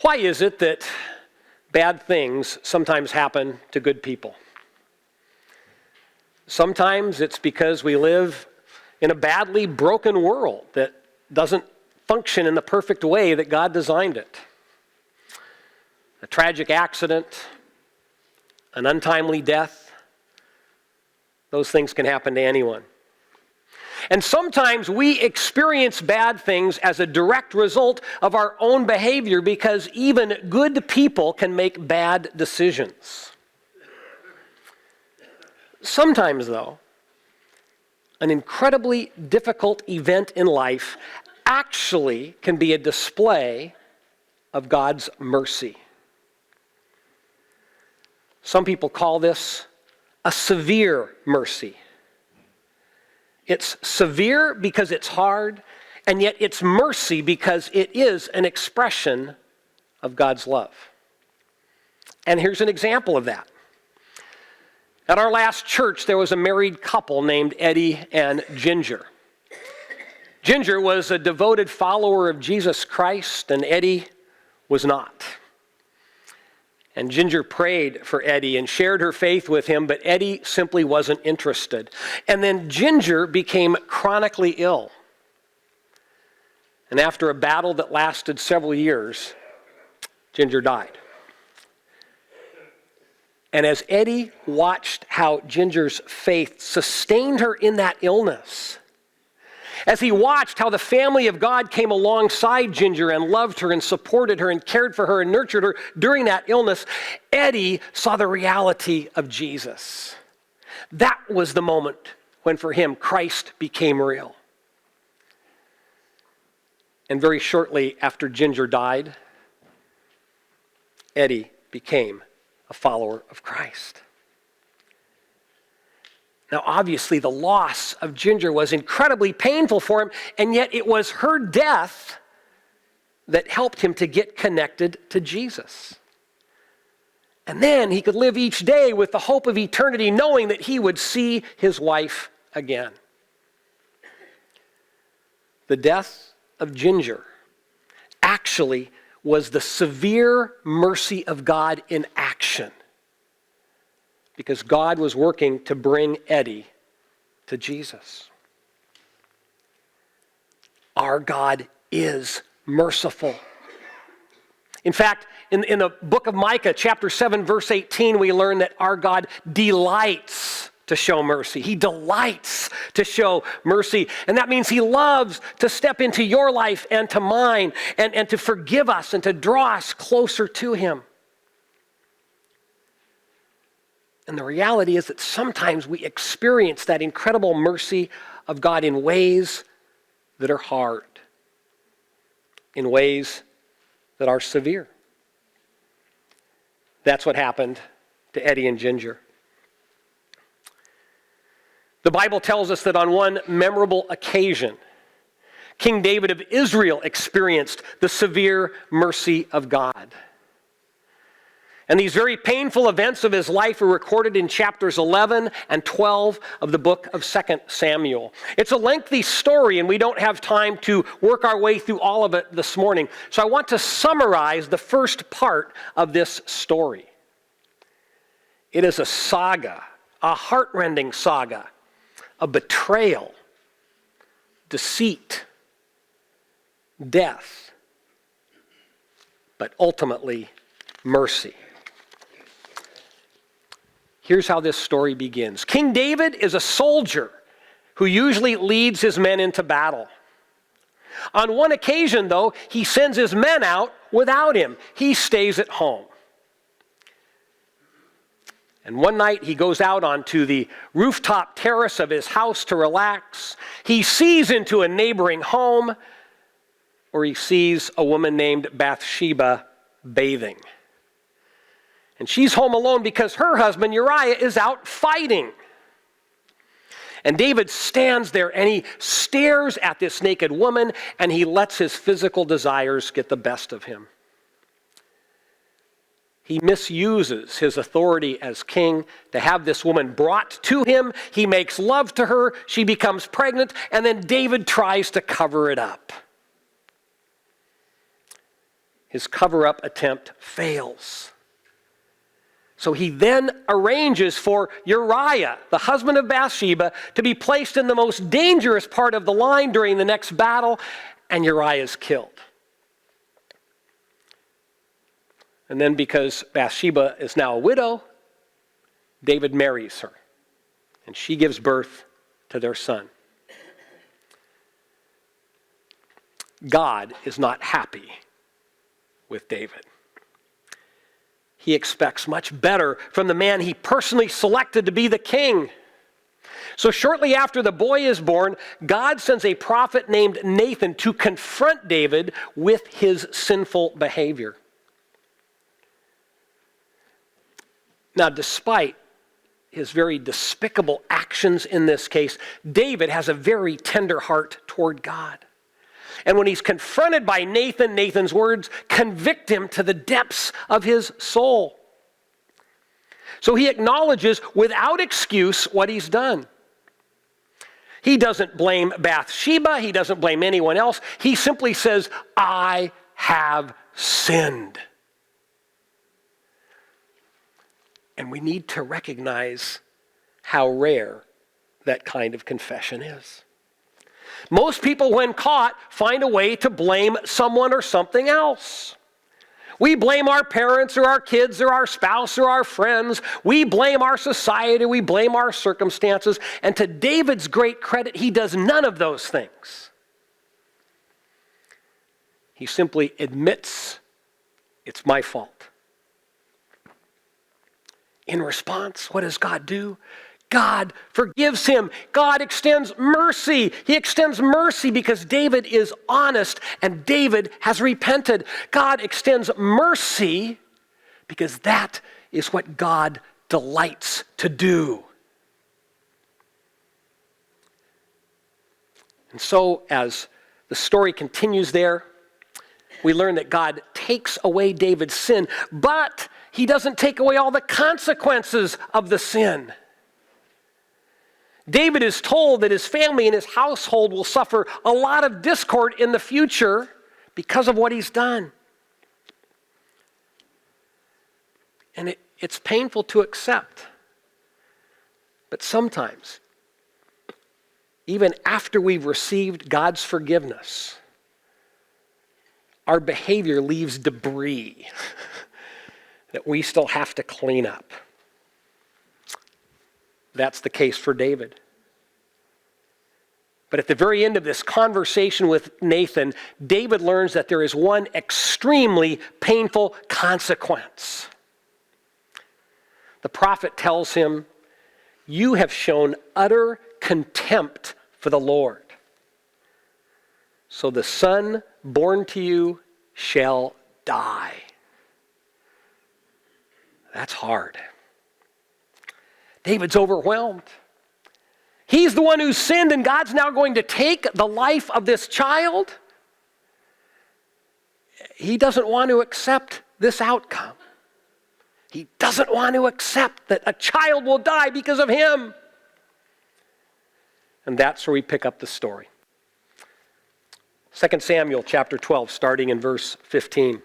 Why is it that bad things sometimes happen to good people? Sometimes it's because we live in a badly broken world that doesn't function in the perfect way that God designed it. A tragic accident, an untimely death, those things can happen to anyone. And sometimes we experience bad things as a direct result of our own behavior because even good people can make bad decisions. Sometimes, though, an incredibly difficult event in life actually can be a display of God's mercy. Some people call this a severe mercy. It's severe because it's hard, and yet it's mercy because it is an expression of God's love. And here's an example of that. At our last church, there was a married couple named Eddie and Ginger. Ginger was a devoted follower of Jesus Christ, and Eddie was not. And Ginger prayed for Eddie and shared her faith with him, but Eddie simply wasn't interested. And then Ginger became chronically ill. And after a battle that lasted several years, Ginger died. And as Eddie watched how Ginger's faith sustained her in that illness, as he watched how the family of God came alongside Ginger and loved her and supported her and cared for her and nurtured her during that illness, Eddie saw the reality of Jesus. That was the moment when for him Christ became real. And very shortly after Ginger died, Eddie became a follower of Christ. Now, obviously, the loss of Ginger was incredibly painful for him, and yet it was her death that helped him to get connected to Jesus. And then he could live each day with the hope of eternity, knowing that he would see his wife again. The death of Ginger actually was the severe mercy of God in action, because God was working to bring Eddie to Jesus. Our God is merciful. In fact, in the book of Micah, chapter 7, verse 18, we learn that our God delights to show mercy. He delights to show mercy. And that means he loves to step into your life and to mine and to forgive us and to draw us closer to him. And the reality is that sometimes we experience that incredible mercy of God in ways that are hard, in ways that are severe. That's what happened to Eddie and Ginger. The Bible tells us that on one memorable occasion, King David of Israel experienced the severe mercy of God. And these very painful events of his life are recorded in chapters 11 and 12 of the book of 2 Samuel. It's a lengthy story, and we don't have time to work our way through all of it this morning. So I want to summarize the first part of this story. It is a saga, a heart-rending saga, a betrayal, deceit, death, but ultimately mercy. Here's how this story begins. King David is a soldier who usually leads his men into battle. On one occasion, though, he sends his men out without him. He stays at home. And one night he goes out onto the rooftop terrace of his house to relax. He sees into a neighboring home where he sees a woman named Bathsheba bathing. And she's home alone because her husband Uriah is out fighting. And David stands there and he stares at this naked woman and he lets his physical desires get the best of him. He misuses his authority as king to have this woman brought to him. He makes love to her. She becomes pregnant, and then David tries to cover it up. his cover-up attempt fails. So he then arranges for Uriah, the husband of Bathsheba, to be placed in the most dangerous part of the line during the next battle, and Uriah is killed. And then because Bathsheba is now a widow, David marries her, and she gives birth to their son. God is not happy with David. He expects much better from the man he personally selected to be the king. So shortly after the boy is born, God sends a prophet named Nathan to confront David with his sinful behavior. Now, despite his very despicable actions in this case, David has a very tender heart toward God. And when he's confronted by Nathan, Nathan's words convict him to the depths of his soul. So he acknowledges without excuse what he's done. He doesn't blame Bathsheba. He doesn't blame anyone else. He simply says, I have sinned. And we need to recognize how rare that kind of confession is. Most people, when caught, find a way to blame someone or something else. We blame our parents or our kids or our spouse or our friends. We blame our society. We blame our circumstances. And to David's great credit, he does none of those things. He simply admits, it's my fault. In response, what does God do? God forgives him. God extends mercy. He extends mercy because David is honest and David has repented. God extends mercy because that is what God delights to do. And so, as the story continues there, we learn that God takes away David's sin, but he doesn't take away all the consequences of the sin. David is told that his family and his household will suffer a lot of discord in the future because of what he's done. And it's painful to accept. But sometimes, even after we've received God's forgiveness, our behavior leaves debris that we still have to clean up. That's the case for David. But at the very end of this conversation with Nathan, David learns that there is one extremely painful consequence. The prophet tells him, you have shown utter contempt for the Lord. So the son born to you shall die. That's hard. David's overwhelmed. He's the one who sinned, and God's now going to take the life of this child. He doesn't want to accept this outcome. He doesn't want to accept that a child will die because of him. And that's where we pick up the story. 2 Samuel chapter 12, starting in verse 15.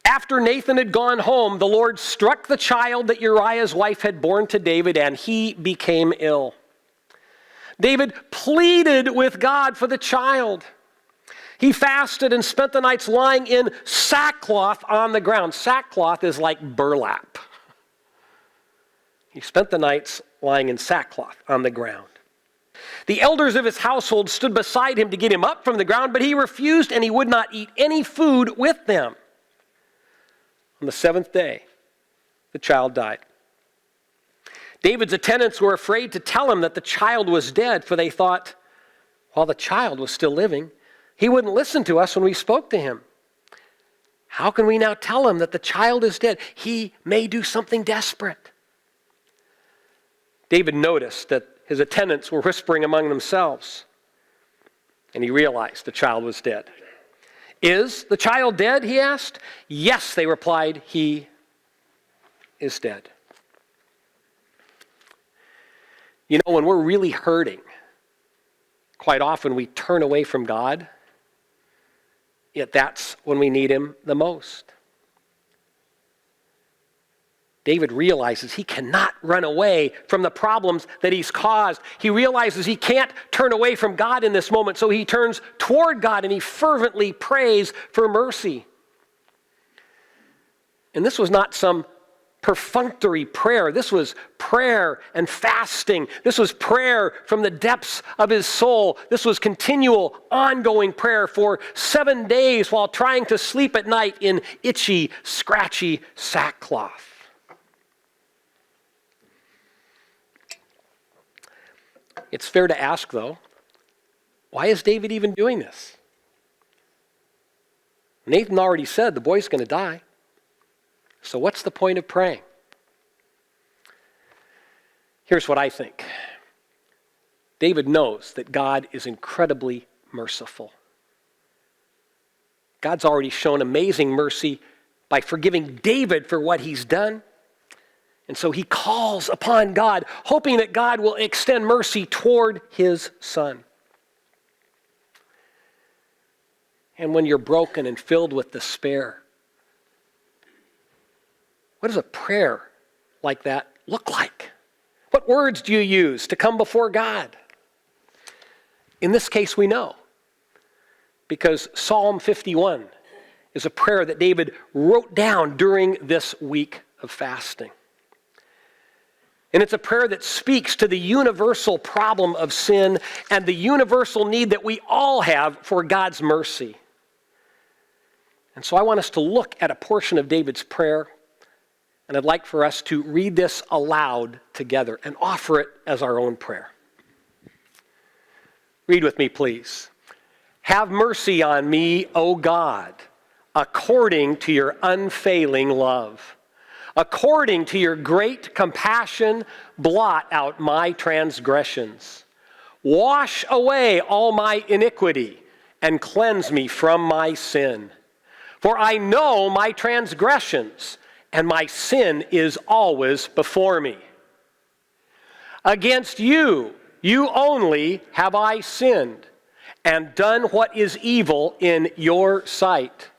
After Nathan had gone home, the Lord struck the child that Uriah's wife had borne to David, and he became ill. David pleaded with God for the child. He fasted and spent the nights lying in sackcloth on the ground. Sackcloth is like burlap. He spent the nights lying in sackcloth on the ground. The elders of his household stood beside him to get him up from the ground, but he refused, and he would not eat any food with them. On the seventh day, the child died. David's attendants were afraid to tell him that the child was dead, for they thought, while the child was still living, he wouldn't listen to us when we spoke to him. How can we now tell him that the child is dead? He may do something desperate. David noticed that his attendants were whispering among themselves, and he realized the child was dead. Is the child dead? He asked. Yes, they replied, he is dead. You know, when we're really hurting, quite often we turn away from God Yet that's when we need him the most. David realizes he cannot run away from the problems that he's caused. He realizes he can't turn away from God in this moment, so he turns toward God and he fervently prays for mercy. And this was not some perfunctory prayer. This was prayer and fasting. This was prayer from the depths of his soul. This was continual, ongoing prayer for 7 days while trying to sleep at night in itchy, scratchy sackcloth. It's fair to ask, though, why is David even doing this? Nathan already said the boy's going to die. So what's the point of praying? Here's what I think. David knows that God is incredibly merciful. God's already shown amazing mercy by forgiving David for what he's done. And so he calls upon God, hoping that God will extend mercy toward his son. And when you're broken and filled with despair, what does a prayer like that look like? What words do you use to come before God? In this case, we know, because Psalm 51 is a prayer that David wrote down during this week of fasting. And it's a prayer that speaks to the universal problem of sin and the universal need that we all have for God's mercy. And so I want us to look at a portion of David's prayer, and I'd like for us to read this aloud together and offer it as our own prayer. Read with me, please. Have mercy on me, O God, according to your unfailing love. According to your great compassion, blot out my transgressions. Wash away all my iniquity and cleanse me from my sin. For I know my transgressions, and my sin is always before me. Against you, you only have I sinned, and done what is evil in your sight.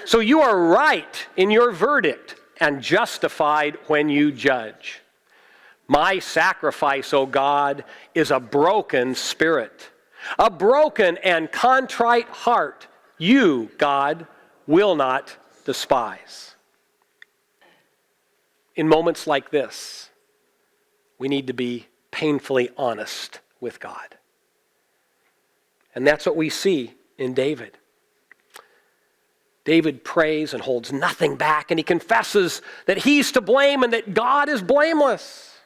So you are right in your verdict, and justified when you judge. My sacrifice, O God, is a broken spirit. A broken and contrite heart, you, God, will not despise. In moments like this, we need to be painfully honest with God. And that's what we see in David. David prays and holds nothing back, and he confesses that he's to blame and that God is blameless.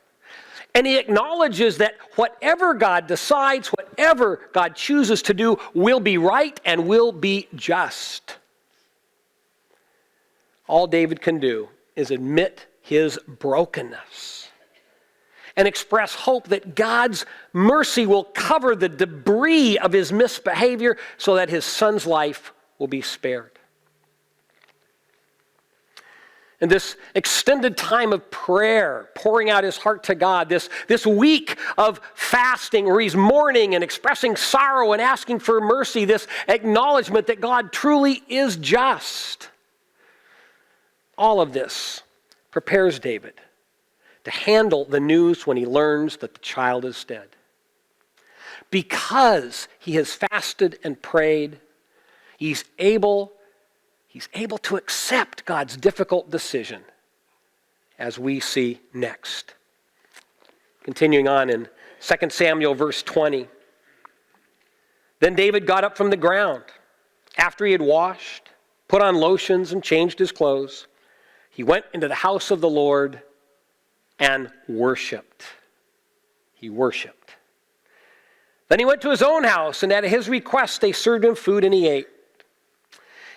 And he acknowledges that whatever God decides, whatever God chooses to do, will be right and will be just. All David can do is admit his brokenness and express hope that God's mercy will cover the debris of his misbehavior so that his son's life will be spared. And this extended time of prayer, pouring out his heart to God, this week of fasting where he's mourning and expressing sorrow and asking for mercy, this acknowledgement that God truly is just. All of this prepares David to handle the news when he learns that the child is dead. Because he has fasted and prayed, he's able to accept God's difficult decision, as we see next. Continuing on in 2 Samuel verse 20. Then David got up from the ground. After he had washed, put on lotions, and changed his clothes, he went into the house of the Lord and worshiped. He worshiped. Then he went to his own house, and at his request they served him food, and he ate.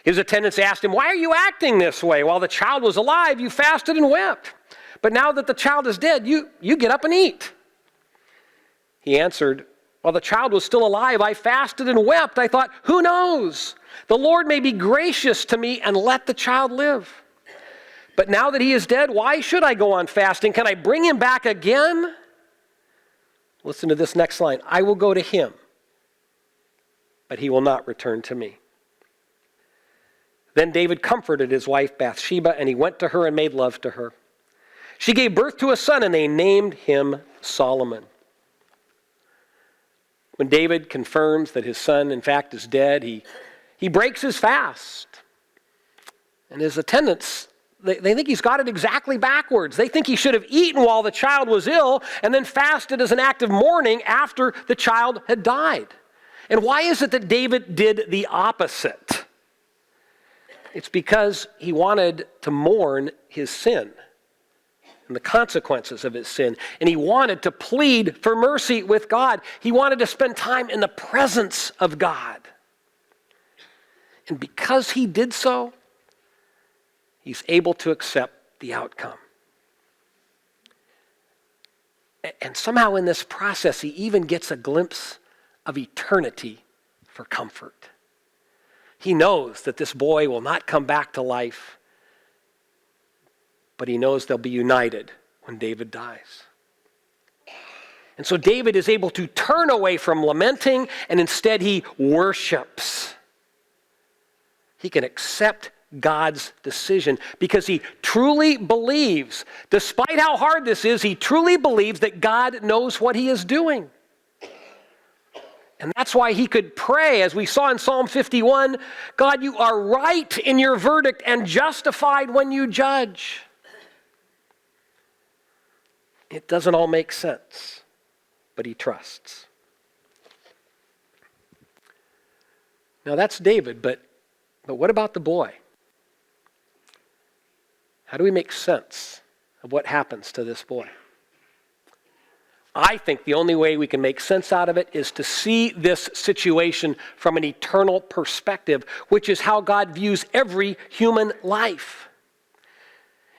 His attendants asked him, "Why are you acting this way? While the child was alive, you fasted and wept. But now that the child is dead, you get up and eat." He answered, "While the child was still alive, I fasted and wept. I thought, who knows? The Lord may be gracious to me and let the child live. But now that he is dead, why should I go on fasting? Can I bring him back again?" Listen to this next line. "I will go to him, but he will not return to me." Then David comforted his wife Bathsheba, and he went to her and made love to her. She gave birth to a son, and they named him Solomon. When David confirms that his son, in fact, is dead, he breaks his fast. And his attendants, they think he's got it exactly backwards. They think he should have eaten while the child was ill and then fasted as an act of mourning after the child had died. And why is it that David did the opposite? It's because he wanted to mourn his sin and the consequences of his sin. And he wanted to plead for mercy with God. He wanted to spend time in the presence of God. And because he did so, he's able to accept the outcome. And somehow in this process, he even gets a glimpse of eternity for comfort. He knows that this boy will not come back to life, but he knows they'll be united when David dies. And so David is able to turn away from lamenting, and instead he worships. He can accept God's decision because he truly believes, despite how hard this is, he truly believes that God knows what he is doing. And that's why he could pray, as we saw in Psalm 51, God, you are right in your verdict and justified when you judge. It doesn't all make sense, but he trusts. Now that's David, but what about the boy? How do we make sense of what happens to this boy? I think the only way we can make sense out of it is to see this situation from an eternal perspective, which is how God views every human life.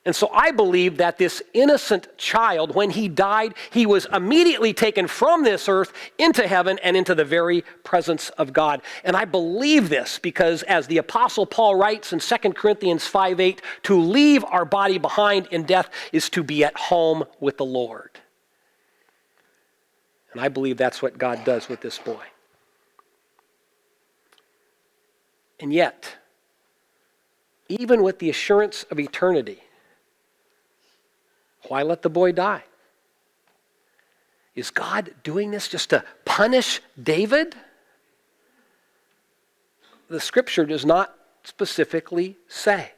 And so I believe that this innocent child, when he died, he was immediately taken from this earth into heaven and into the very presence of God. And I believe this because, as the Apostle Paul writes in 2 Corinthians 5:8, to leave our body behind in death is to be at home with the Lord. And I believe that's what God does with this boy. And yet, even with the assurance of eternity, why let the boy die? Is God doing this just to punish David? The scripture does not specifically say.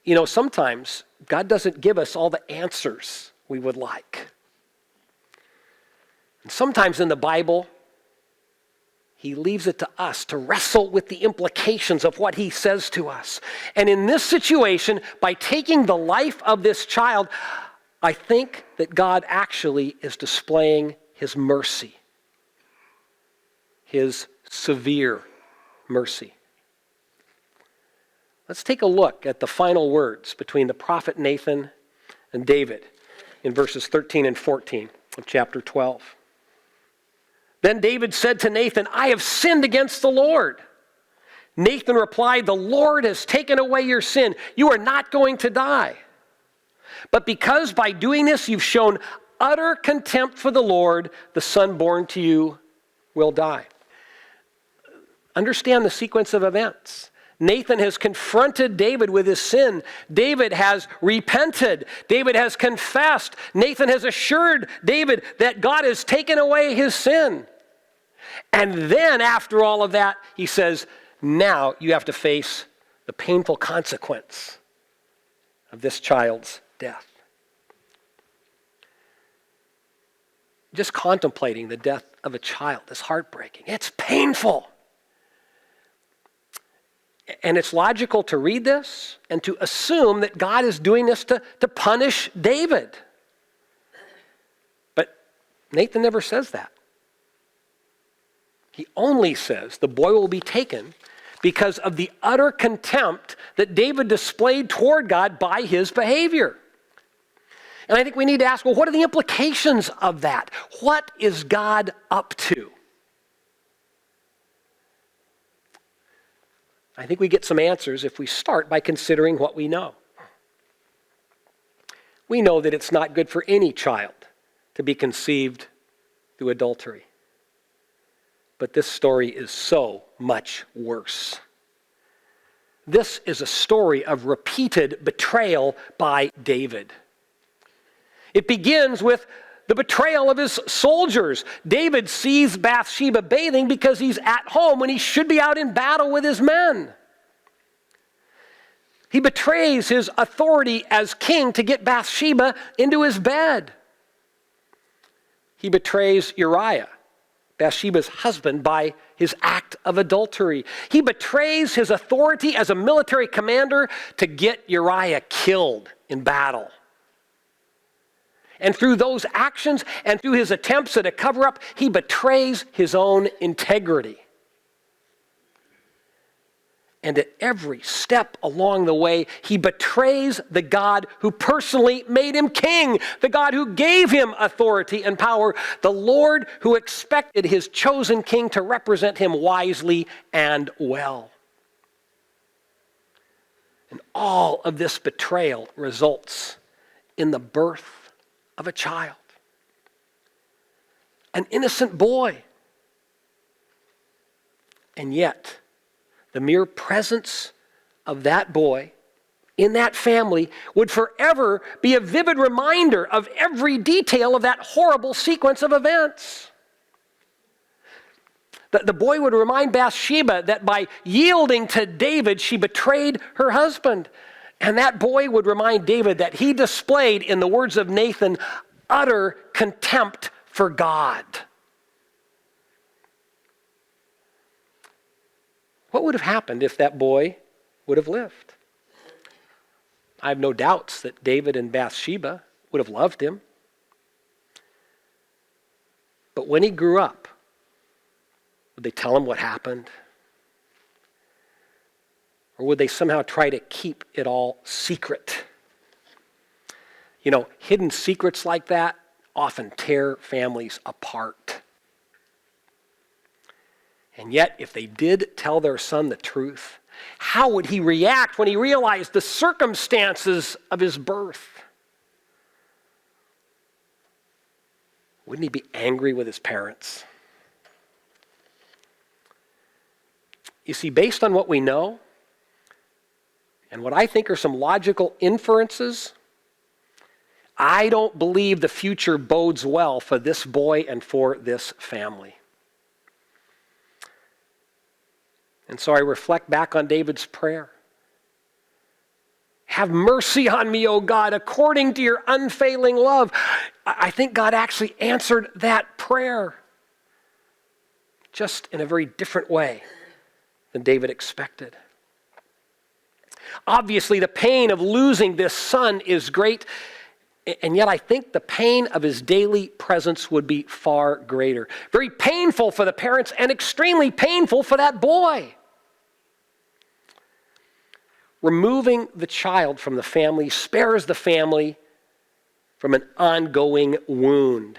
You know, sometimes God doesn't give us all the answers we would like. And sometimes in the Bible, he leaves it to us to wrestle with the implications of what he says to us. And in this situation, by taking the life of this child, I think that God actually is displaying his mercy, his severe mercy. Let's take a look at the final words between the prophet Nathan and David in verses 13 and 14 of chapter 12. Then David said to Nathan, I have sinned against the Lord. Nathan replied, the Lord has taken away your sin. You are not going to die. But because by doing this you've shown utter contempt for the Lord, the son born to you will die. Understand the sequence of events. Nathan has confronted David with his sin. David has repented. David has confessed. Nathan has assured David that God has taken away his sin. And then after all of that, he says, now you have to face the painful consequence of this child's death. Just contemplating the death of a child is heartbreaking. It's painful. And it's logical to read this and to assume that God is doing this to punish David. But Nathan never says that. He only says the boy will be taken because of the utter contempt that David displayed toward God by his behavior. And I think we need to ask, well, what are the implications of that? What is God up to? I think we get some answers if we start by considering what we know. We know that it's not good for any child to be conceived through adultery. But this story is so much worse this is a story of repeated betrayal by David. It begins with the betrayal of his soldiers. David sees Bathsheba bathing because he's at home when he should be out in battle with his men. He betrays his authority as king to get Bathsheba into his bed. He betrays Uriah, Bathsheba's husband, by his act of adultery. He betrays his authority as a military commander to get Uriah killed in battle. And through those actions and through his attempts at a cover-up, he betrays his own integrity. And at every step along the way, he betrays the God who personally made him king, the God who gave him authority and power, the Lord who expected his chosen king to represent him wisely and well. And all of this betrayal results in the birth of a child, an innocent boy. And yet, the mere presence of that boy in that family would forever be a vivid reminder of every detail of that horrible sequence of events. The boy would remind Bathsheba that by yielding to David, she betrayed her husband. And that boy would remind David that he displayed, in the words of Nathan, utter contempt for God. What would have happened if that boy would have lived? I have no doubts that David and Bathsheba would have loved him. But when he grew up, would they tell him what happened? Or would they somehow try to keep it all secret? You know, hidden secrets like that often tear families apart. And yet, if they did tell their son the truth, how would he react when he realized the circumstances of his birth? Wouldn't he be angry with his parents? You see, based on what we know, and what I think are some logical inferences, I don't believe the future bodes well for this boy and for this family. And so I reflect back on David's prayer. Have mercy on me, O God, according to your unfailing love. I think God actually answered that prayer, just in a very different way than David expected. Obviously, the pain of losing this son is great, and yet I think the pain of his daily presence would be far greater. Very painful for the parents and extremely painful for that boy. Removing the child from the family spares the family from an ongoing wound.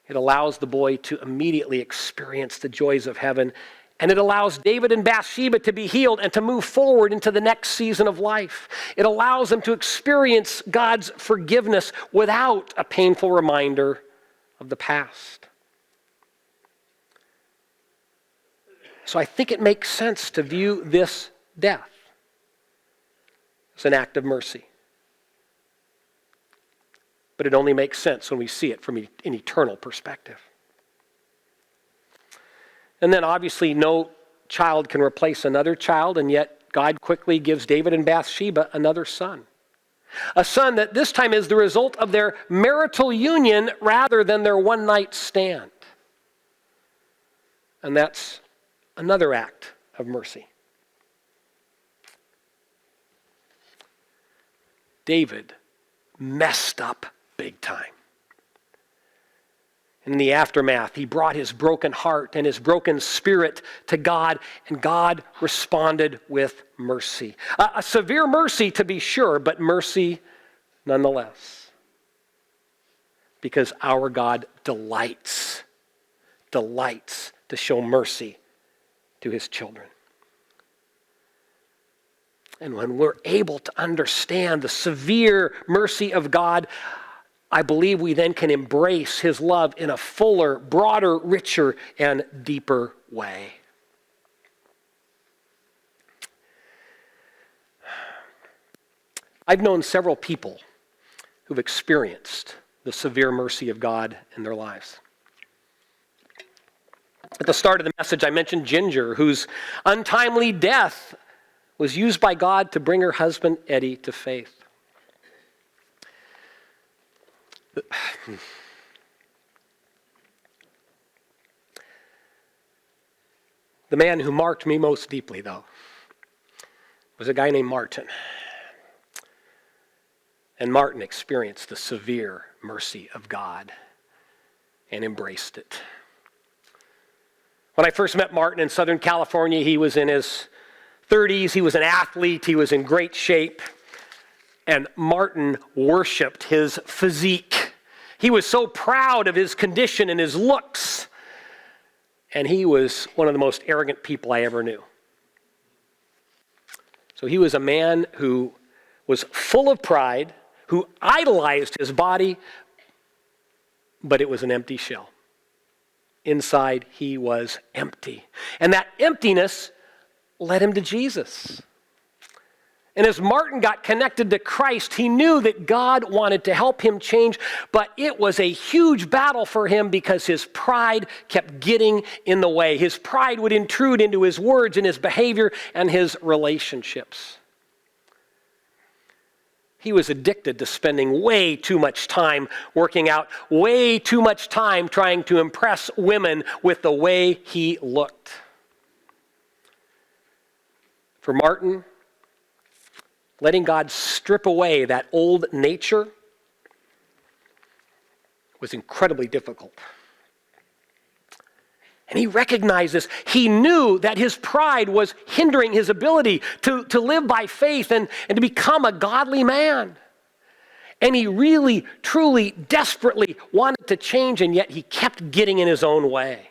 It allows the boy to immediately experience the joys of heaven, and it allows David and Bathsheba to be healed and to move forward into the next season of life. It allows them to experience God's forgiveness without a painful reminder of the past. So I think it makes sense to view this death as an act of mercy. But it only makes sense when we see it from an eternal perspective. And then obviously no child can replace another child, and yet God quickly gives David and Bathsheba another son. A son that this time is the result of their marital union rather than their one-night stand. And that's another act of mercy. David messed up big time. In the aftermath, he brought his broken heart and his broken spirit to God, and God responded with mercy. A severe mercy, to be sure, but mercy nonetheless. Because our God delights to show mercy to his children. And when we're able to understand the severe mercy of God, I believe we then can embrace his love in a fuller, broader, richer, and deeper way. I've known several people who've experienced the severe mercy of God in their lives. At the start of the message, I mentioned Ginger, whose untimely death was used by God to bring her husband, Eddie, to faith. The man who marked me most deeply, though, was a guy named Martin. And Martin experienced the severe mercy of God and embraced it. When I first met Martin in Southern California, he was in his 30s. He was an athlete. He was in great shape. And Martin worshiped his physique. He was so proud of his condition and his looks. And he was one of the most arrogant people I ever knew. So he was a man who was full of pride, who idolized his body, but it was an empty shell. Inside, he was empty. And that emptiness led him to Jesus. And as Martin got connected to Christ, he knew that God wanted to help him change, but it was a huge battle for him because his pride kept getting in the way. His pride would intrude into his words and his behavior and his relationships. He was addicted to spending way too much time working out, way too much time trying to impress women with the way he looked. For Martin, letting God strip away that old nature was incredibly difficult. And he recognized this. He knew that his pride was hindering his ability to live by faith and to become a godly man. And he really, truly, desperately wanted to change, and yet he kept getting in his own way.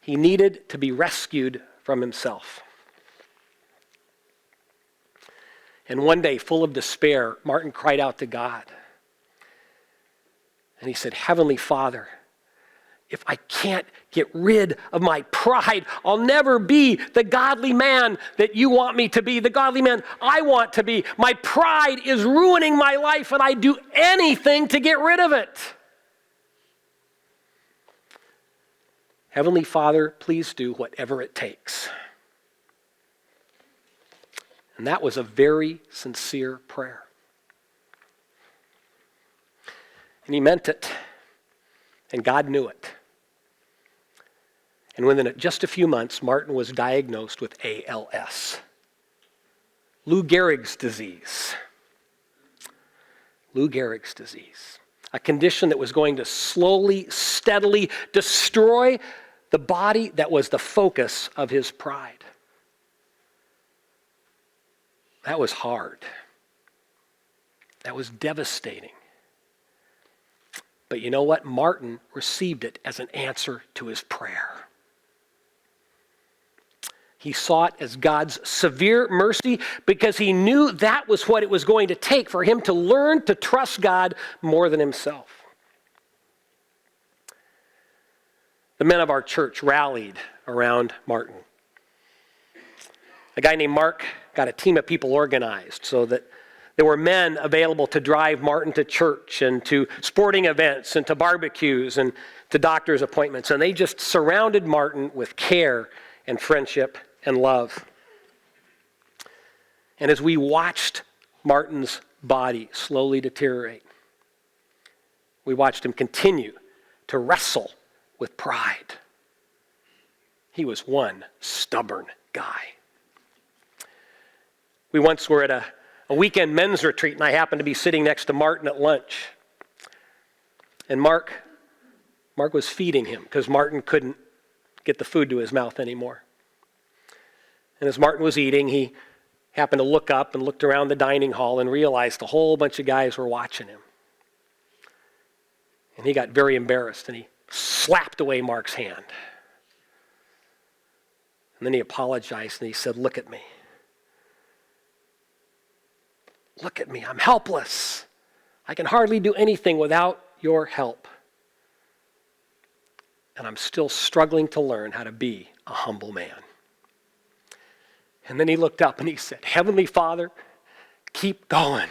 He needed to be rescued from himself. And one day, full of despair, Martin cried out to God. And he said, "Heavenly Father, if I can't get rid of my pride, I'll never be the godly man that you want me to be, the godly man I want to be. My pride is ruining my life, and I'd do anything to get rid of it. Heavenly Father, please do whatever it takes." And that was a very sincere prayer. And he meant it. And God knew it. And within just a few months, Martin was diagnosed with ALS, Lou Gehrig's disease. Lou Gehrig's disease, a condition that was going to slowly, steadily destroy the body that was the focus of his pride. That was hard. That was devastating. But you know what? Martin received it as an answer to his prayer. He saw it as God's severe mercy because he knew that was what it was going to take for him to learn to trust God more than himself. The men of our church rallied around Martin. A guy named Mark got a team of people organized so that there were men available to drive Martin to church and to sporting events and to barbecues and to doctor's appointments. And they just surrounded Martin with care and friendship and love. And as we watched Martin's body slowly deteriorate, we watched him continue to wrestle with pride. He was one stubborn guy. We once were at a weekend men's retreat, and I happened to be sitting next to Martin at lunch. And Mark was feeding him because Martin couldn't get the food to his mouth anymore. And as Martin was eating, he happened to look up and looked around the dining hall and realized a whole bunch of guys were watching him. And he got very embarrassed, and he slapped away Mark's hand. And then he apologized, and he said, "Look at me. Look at me, I'm helpless. I can hardly do anything without your help. And I'm still struggling to learn how to be a humble man." And then he looked up and he said, "Heavenly Father, keep going.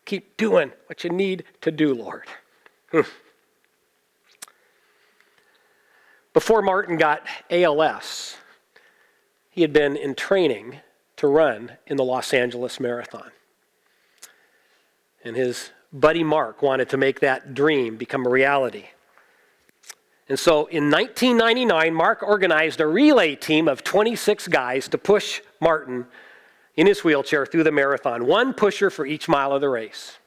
Keep doing what you need to do, Lord. Before Martin got ALS, he had been in training to run in the Los Angeles Marathon. And his buddy Mark wanted to make that dream become a reality. And so in 1999, Mark organized a relay team of 26 guys to push Martin in his wheelchair through the marathon, one pusher for each mile of the race.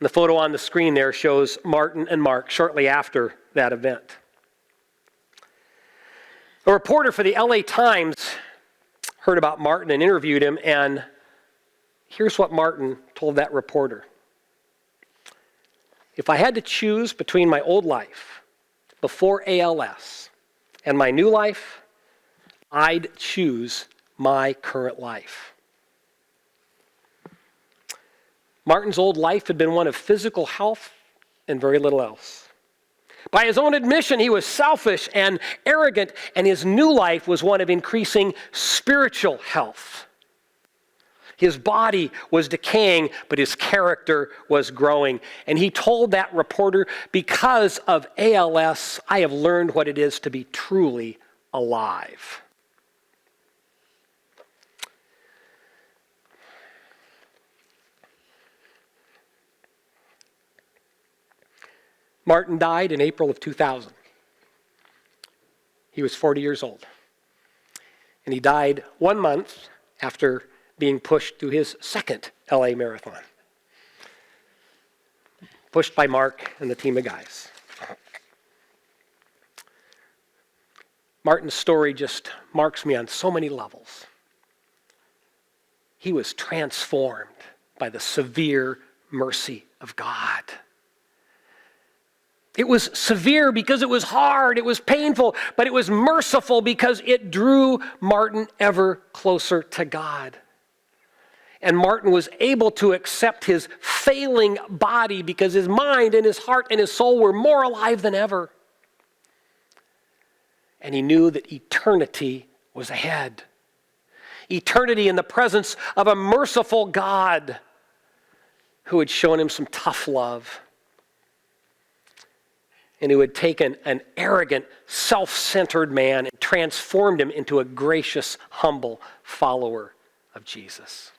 And the photo on the screen there shows Martin and Mark shortly after that event. A reporter for the LA Times heard about Martin and interviewed him, and here's what Martin told that reporter. If I had to choose between my old life before ALS and my new life, I'd choose my current life. Martin's old life had been one of physical health and very little else. By his own admission, he was selfish and arrogant, and his new life was one of increasing spiritual health. His body was decaying, but his character was growing. And he told that reporter, because of ALS, I have learned what it is to be truly alive. Martin died in April of 2000. He was 40 years old. And he died 1 month after being pushed through his second LA Marathon. Pushed by Mark and the team of guys. Martin's story just marks me on so many levels. He was transformed by the severe mercy of God. It was severe because it was hard, it was painful, but it was merciful because it drew Martin ever closer to God. And Martin was able to accept his failing body because his mind and his heart and his soul were more alive than ever. And he knew that eternity was ahead. Eternity in the presence of a merciful God who had shown him some tough love. And who had taken an arrogant, self-centered man and transformed him into a gracious, humble follower of Jesus.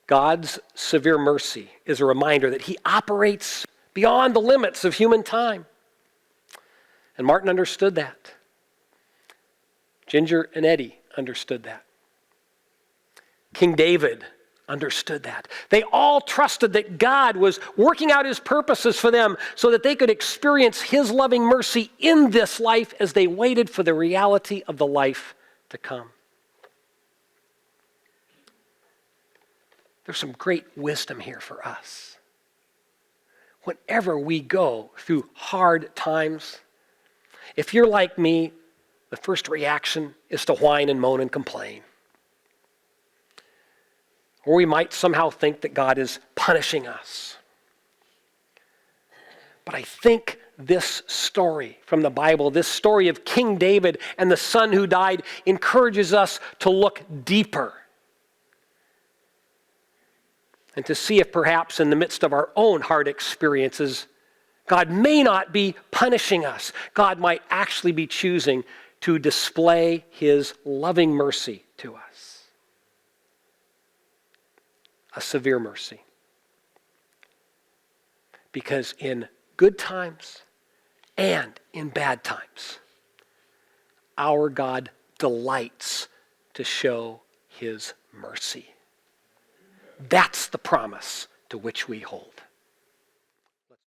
God's severe mercy is a reminder that he operates beyond the limits of human time. And Martin understood that. Ginger and Eddie understood that. King David understood that. They all trusted that God was working out his purposes for them so that they could experience his loving mercy in this life as they waited for the reality of the life to come. There's some great wisdom here for us. Whenever we go through hard times, if you're like me, the first reaction is to whine and moan and complain. Or we might somehow think that God is punishing us. But I think this story from the Bible, this story of King David and the son who died, encourages us to look deeper and to see if perhaps in the midst of our own hard experiences, God may not be punishing us. God might actually be choosing to display his loving mercy to us. A severe mercy. Because in good times and in bad times, our God delights to show his mercy. That's the promise to which we hold.